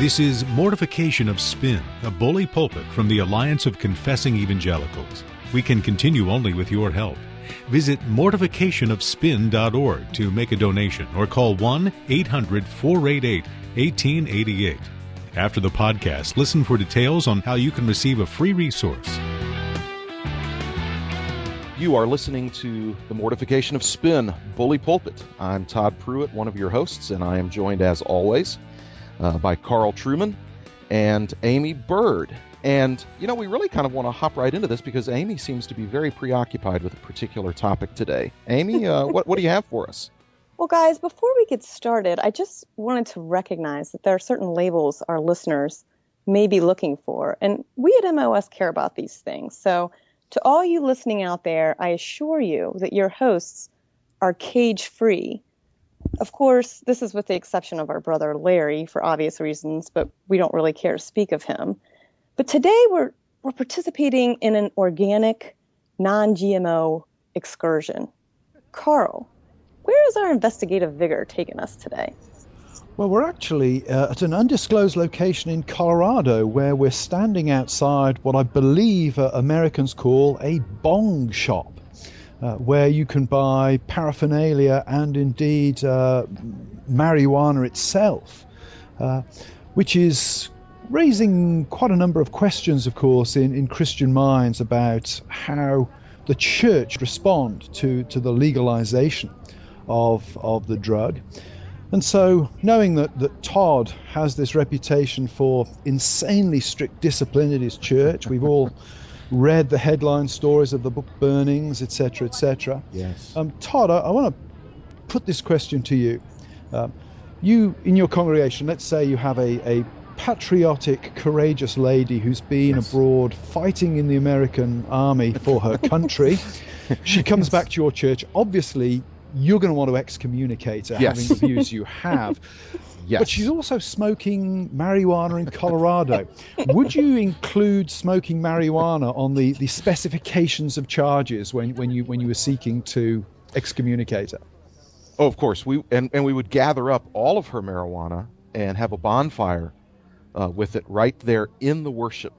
This is Mortification of Spin, a Bully Pulpit from the Aliiance of Confessing Evangelicals. We can continue only with your help. Visit mortificationofspin.org to make a donation or call 1-800-488-1888. After the podcast, listen for details on how you can receive a free resource. You are listening to the Mortification of Spin, Bully Pulpit. I'm Todd Pruitt, one of your hosts, and I am joined, as always, by Carl Truman and Aimee Bird. And, you know, we really kind of want to hop right into this because Aimee seems to be very preoccupied with a particular topic today. Aimee, what do you have for us? Well, guys, before we get started, I just wanted to recognize that there are certain labels our listeners may be looking for, and we at MOS care about these things. So to all you listening out there, I assure you that your hosts are cage-free. Of course, this is with the exception of our brother Larry for obvious reasons, but we don't really care to speak of him. But today we're participating in an organic, non-GMO excursion. Carl, where is our investigative vigor taking us today? Well, we're actually at an undisclosed location in Colorado where we're standing outside what I believe Americans call a bong shop, where you can buy paraphernalia and indeed marijuana itself, which is raising quite a number of questions, of course, in Christian minds about how the church respond to the legalization of the drug. And so, knowing that Todd has this reputation for insanely strict discipline at his church, we've all read the headline stories of the book burnings, etc., etc. Yes. Todd, I want to put this question to you. You, in your congregation, let's say you have a patriotic, courageous lady who's been abroad fighting in the American army for her country. She comes back to your church. Obviously, you're going to want to excommunicate her, having the views you have. Yes. But she's also smoking marijuana in Colorado. Would you include smoking marijuana on the specifications of charges when you were seeking to excommunicate her? Oh, of course. We would gather up all of her marijuana and have a bonfire with it right there in the worship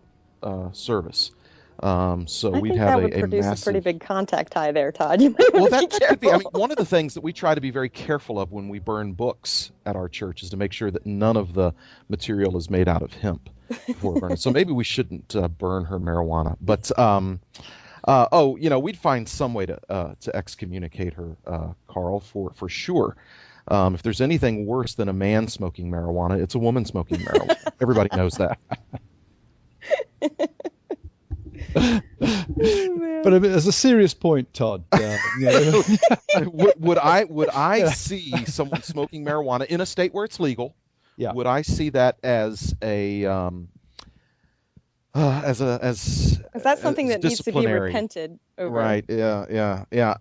service. So I we'd think have that would produce massive... a pretty big contact tie there, Todd. You might well, that could be. I mean, one of the things that we try to be very careful of when we burn books at our church is to make sure that none of the material is made out of hemp before burning. So maybe we shouldn't burn her marijuana. But we'd find some way to excommunicate her, Carl, for sure. If there's anything worse than a man smoking marijuana, it's a woman smoking marijuana. Everybody knows that. But as a serious point, Todd, would I see someone smoking marijuana in a state where it's legal? Yeah. Would I see that as a is that something that needs to be repented over? Right. Yeah.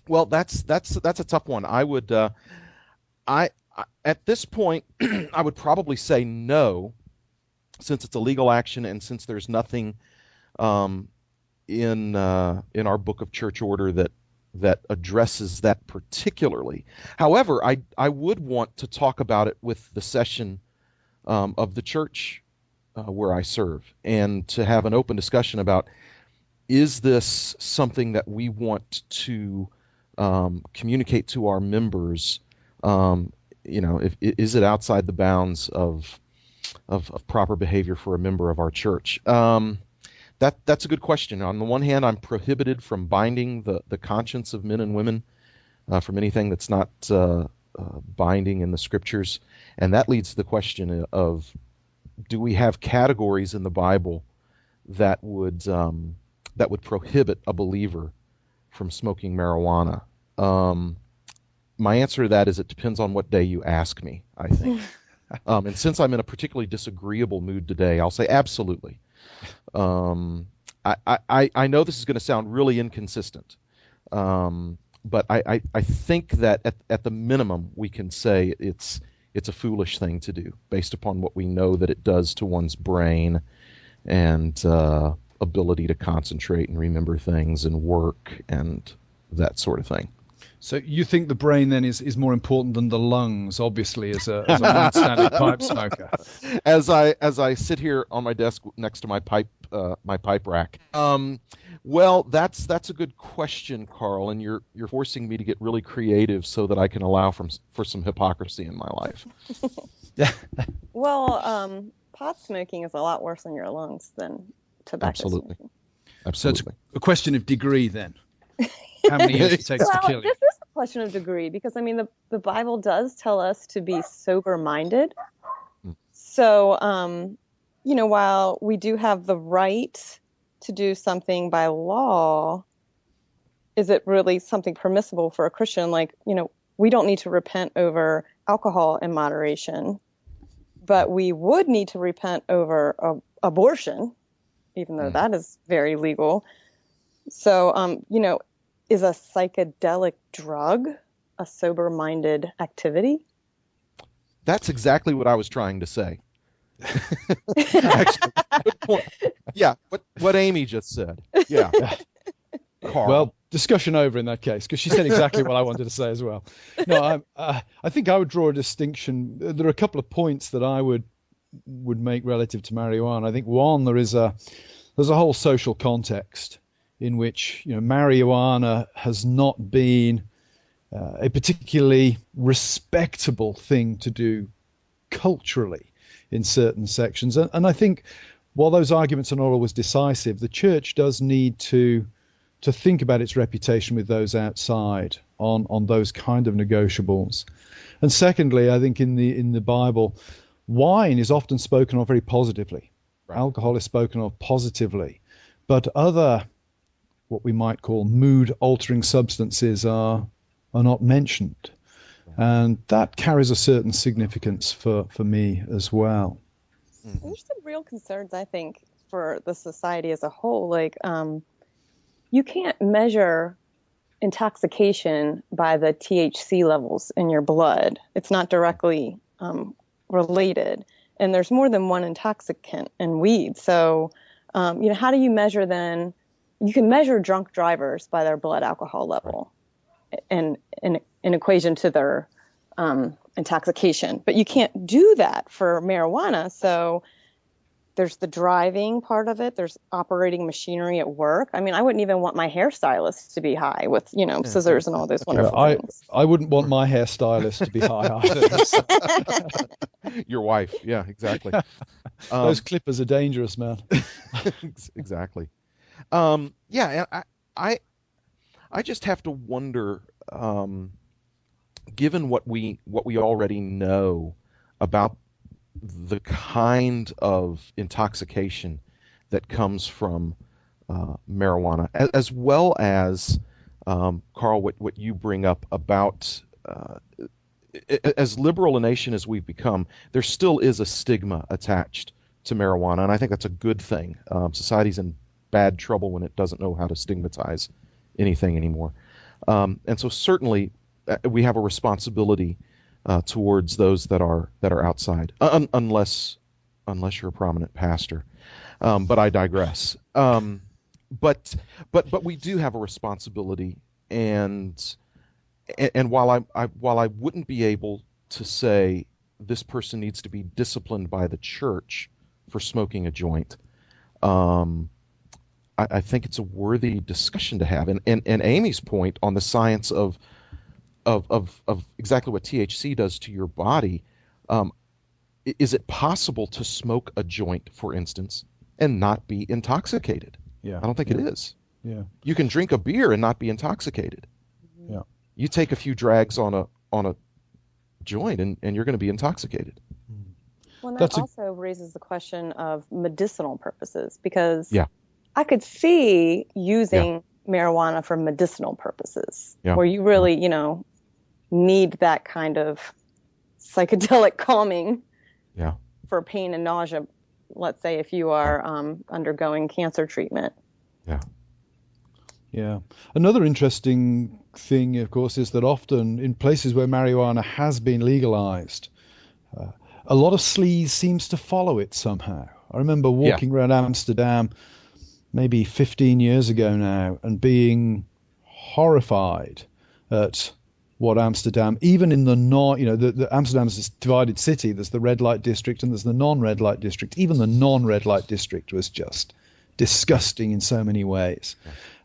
Well, that's a tough one. I would I at this point I would probably say no, since it's a legal action and since there's nothing in our book of church order that addresses that particularly. However, I would want to talk about it with the session of the church where I serve, and to have an open discussion about, is this something that we want to communicate to our members? Is it outside the bounds of proper behavior for a member of our church? That's a good question. On the one hand, I'm prohibited from binding the conscience of men and women from anything that's not binding in the scriptures, and that leads to the question of, do we have categories in the Bible that would prohibit a believer from smoking marijuana? My answer to that is it depends on what day you ask me, I think. And since I'm in a particularly disagreeable mood today, I'll say absolutely. I know this is going to sound really inconsistent, but I think that at the minimum we can say it's a foolish thing to do based upon what we know that it does to one's brain and ability to concentrate and remember things and work and that sort of thing. So you think the brain then is more important than the lungs, obviously, as a non-standard pipe smoker? As I sit here on my desk next to my pipe rack. Well, that's a good question, Carl, and you're forcing me to get really creative so that I can allow for some hypocrisy in my life. Well, pot smoking is a lot worse on your lungs than tobacco smoking. Absolutely. So it's a question of degree then. How many years it takes to kill you? This is a question of degree because, I mean, the Bible does tell us to be sober-minded. So, while we do have the right to do something by law, is it really something permissible for a Christian? Like, we don't need to repent over alcohol in moderation, but we would need to repent over abortion, even though that is very legal. So, is a psychedelic drug a sober-minded activity? That's exactly what I was trying to say. Actually, good point. Yeah, what Aimee just said. Yeah. Carl. Well, discussion over in that case, because she said exactly what I wanted to say as well. No, I think I would draw a distinction. There are a couple of points that I would make relative to marijuana. I think one, there's a whole social context in which marijuana has not been a particularly respectable thing to do culturally in certain sections. And I think while those arguments are not always decisive, the church does need to think about its reputation with those outside on those kind of negotiables. And secondly, I think in the Bible, wine is often spoken of very positively. Right. Alcohol is spoken of positively, but other what we might call mood-altering substances are not mentioned. And that carries a certain significance for me as well. There's some real concerns, I think, for the society as a whole. Like, you can't measure intoxication by the THC levels in your blood. It's not directly related. And there's more than one intoxicant in weed. So, how do you measure then? You can measure drunk drivers by their blood alcohol level and in equation to their intoxication. But you can't do that for marijuana. So there's the driving part of it. There's operating machinery at work. I mean, I wouldn't even want my hairstylist to be high with, scissors and all those wonderful things. I wouldn't want my hairstylist to be high either. Your wife. Yeah, exactly. Those clippers are dangerous, man. Exactly. And I just have to wonder, given what we already know about the kind of intoxication that comes from marijuana, as well as Carl, what you bring up about as liberal a nation as we've become, there still is a stigma attached to marijuana, and I think that's a good thing. Society's in bad trouble when it doesn't know how to stigmatize anything anymore. And so certainly we have a responsibility towards those that are outside, unless you're a prominent pastor. But I digress. But we do have a responsibility, and while I wouldn't be able to say this person needs to be disciplined by the church for smoking a joint, I think it's a worthy discussion to have. And Aimee's point on the science of exactly what THC does to your body, is it possible to smoke a joint, for instance, and not be intoxicated? Yeah, I don't think it is. Yeah, you can drink a beer and not be intoxicated. Yeah, you take a few drags on a joint and you're going to be intoxicated. Well, that also raises the question of medicinal purposes, because yeah. I could see using marijuana for medicinal purposes, where you really, need that kind of psychedelic calming for pain and nausea. Let's say if you are undergoing cancer treatment. Yeah. Yeah. Another interesting thing, of course, is that often in places where marijuana has been legalized, a lot of sleaze seems to follow it somehow. I remember walking around Amsterdam maybe 15 years ago now and being horrified at what Amsterdam, even in the the Amsterdam is this divided city. There's the red light district and there's the non-red light district. Even the non-red light district was just disgusting in so many ways.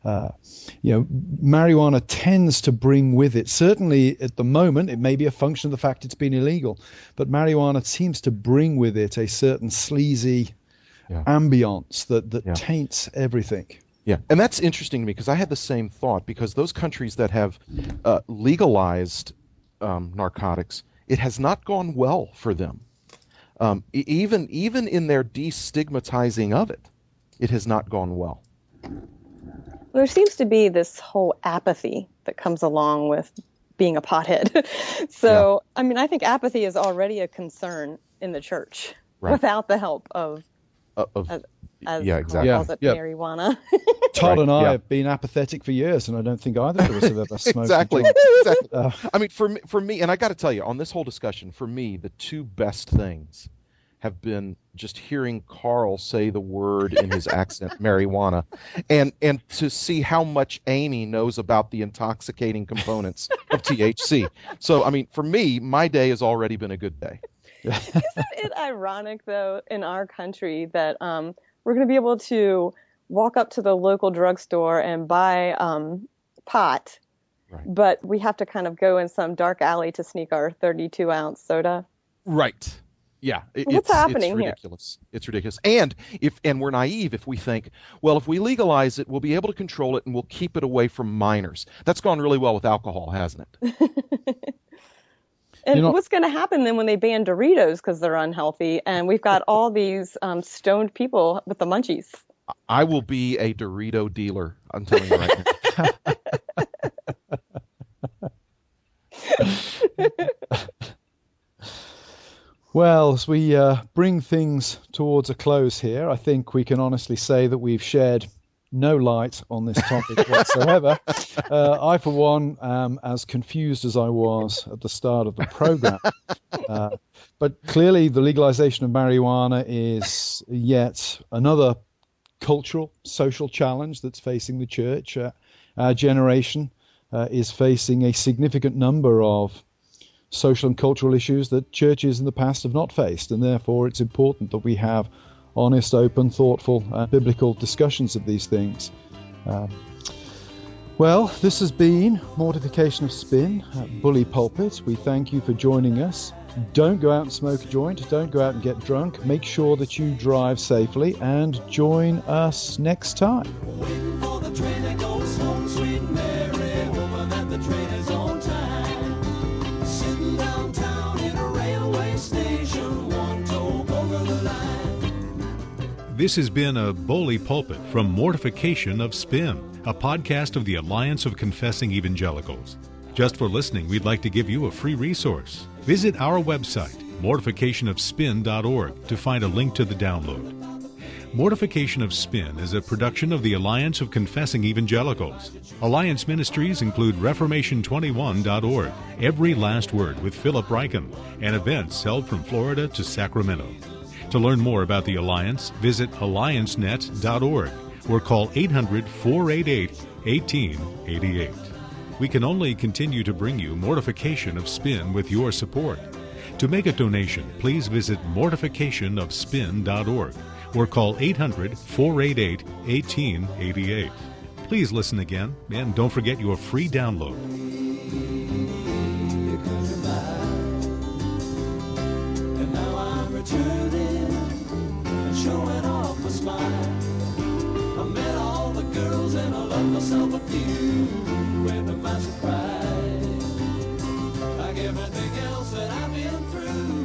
Marijuana tends to bring with it, certainly at the moment, it may be a function of the fact it's been illegal, but marijuana seems to bring with it a certain sleazy ambience that taints everything. Yeah, and that's interesting to me because I had the same thought, because those countries that have legalized narcotics, it has not gone well for them. Even in their destigmatizing of it, it has not gone well. There seems to be this whole apathy that comes along with being a pothead. So, I mean, I think apathy is already a concern in the church without the help of exactly. calls it marijuana. Todd and I have been apathetic for years, and I don't think either of us have ever smoked. Exactly. I mean, for me, and I got to tell you, on this whole discussion, for me, the two best things have been just hearing Carl say the word in his accent, marijuana, and to see how much Aimee knows about the intoxicating components of THC. So, I mean, for me, my day has already been a good day. Isn't it ironic, though, in our country that we're going to be able to walk up to the local drugstore and buy pot, but we have to kind of go in some dark alley to sneak our 32-ounce soda? Right. Yeah. What's happening here? It's ridiculous. And we're naive if we think, well, if we legalize it, we'll be able to control it and we'll keep it away from minors. That's gone really well with alcohol, hasn't it? And what's going to happen then when they ban Doritos because they're unhealthy, and we've got all these stoned people with the munchies? I will be a Dorito dealer, I'm telling you right now. Well, as we bring things towards a close here, I think we can honestly say that we've shed no light on this topic whatsoever. I, for one, am as confused as I was at the start of the program. But clearly the legalization of marijuana is yet another cultural, social challenge that's facing the church. Our generation is facing a significant number of social and cultural issues that churches in the past have not faced, and therefore it's important that we have honest, open, thoughtful, biblical discussions of these things. Well, this has been Mortification of Spin at Bully Pulpit. We thank you for joining us. Don't go out and smoke a joint. Don't go out and get drunk. Make sure that you drive safely, and join us next time. Waiting for the train that goes home, sweet Mary, hoping that the train is on time. Sitting downtown in a railway station, one Toke over the line. This has been a Bully Pulpit from Mortification of Spin, a podcast of the Aliiance of Confessing Evangelicals. Just for listening, we'd like to give you a free resource. Visit our website, mortificationofspin.org, to find a link to the download. Mortification of Spin is a production of the Aliiance of Confessing Evangelicals. Alliance ministries include Reformation21.org, Every Last Word with Philip Ryken, and events held from Florida to Sacramento. To learn more about the Alliance, visit alliancenet.org or call 800-488-1888. We can only continue to bring you Mortification of Spin with your support. To make a donation, please visit mortificationofspin.org or call 800-488-1888. Please listen again, and don't forget your free download. And now I'm returning and showing off my smile. I met all the girls and I loved myself a few, and to my surprise, like everything else that I've been through,